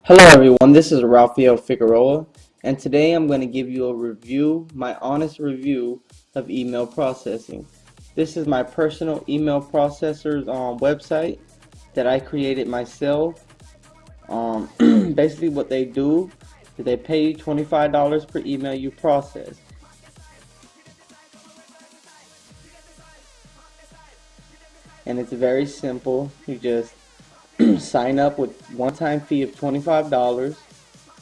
Hello everyone, this is Rafael Figueroa, and today I'm going to give you a review, my honest review of email processing. This is my personal email processor's website that I created myself. Basically what they do is they pay you $25 per email you process. And it's very simple. You just sign up with one-time fee of $25,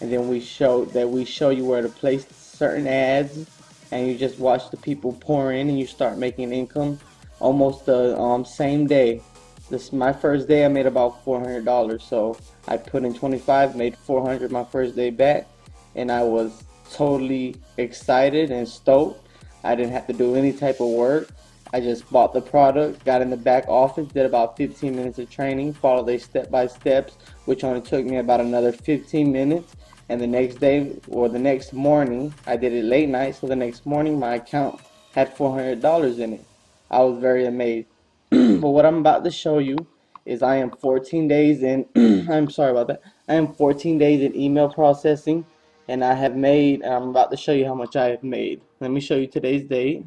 and then we show you where to place certain ads, and you just watch the people pour in, and you start making income almost the same day. This my first day. I made about $400, so I put in 25, made 400 my first day back, and I was totally excited and stoked. I didn't have to do any type of work. I just bought the product, got in the back office, did about 15 minutes of training, followed a step-by-steps, which only took me about another 15 minutes. And the next day, or the next morning, I did it late night, so the next morning my account had $400 in it. I was very amazed. But what I'm about to show you is I am 14 days in, I'm sorry about that, I am 14 days in email processing, and I'm about to show you how much I have made. Let me show you today's date.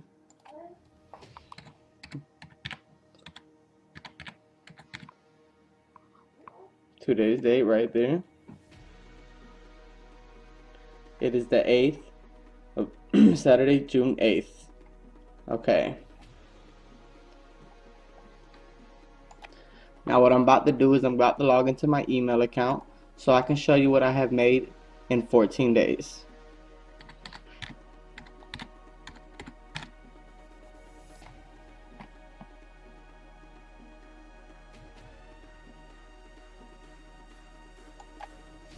Today's date right there. It is the 8th of Saturday, June 8th. Okay. Now what I'm about to do is I'm about to log into my email account so I can show you what I have made in 14 days.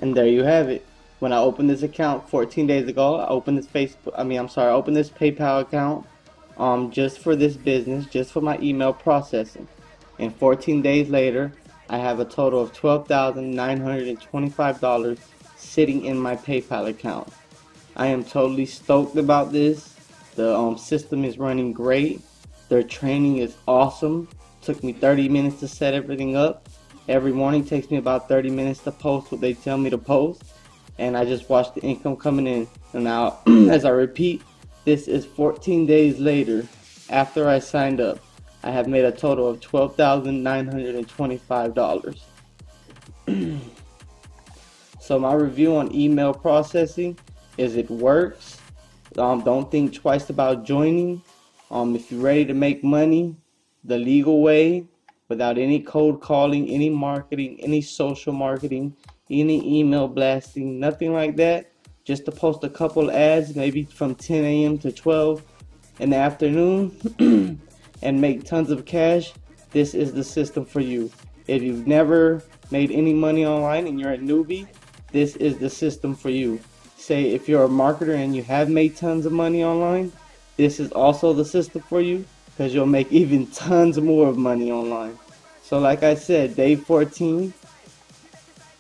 And there you have it. When I opened this account 14 days ago, I opened this I opened this PayPal account just for this business, just for my email processing. And 14 days later, I have a total of $12,925 sitting in my PayPal account. I am totally stoked about this. The system is running great. Their training is awesome. Took me 30 minutes to set everything up. Every morning takes me about 30 minutes to post what they tell me to post. And I just watch the income coming in. And now, as I repeat, this is 14 days later after I signed up. I have made a total of $12,925. So my review on email processing is it works. Don't think twice about joining. If you're ready to make money the legal way, without any cold calling, any marketing, any social marketing, any email blasting, nothing like that, just to post a couple ads, maybe from 10 a.m. to 12 in the afternoon, and make tons of cash, this is the system for you. If you've never made any money online and you're a newbie, this is the system for you. Say if you're a marketer and you have made tons of money online, this is also the system for you, because you'll make even tons more of money online. So like I said, day 14,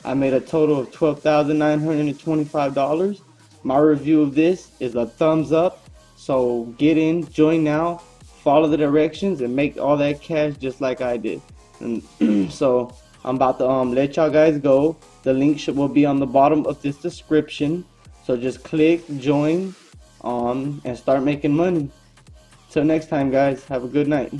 I made a total of $12,925. My review of this is a thumbs up. So get in, join now, follow the directions, and make all that cash just like I did. And so I'm about to let y'all guys go. The link will be on the bottom of this description. So just click join and start making money. Till next time, guys, have a good night.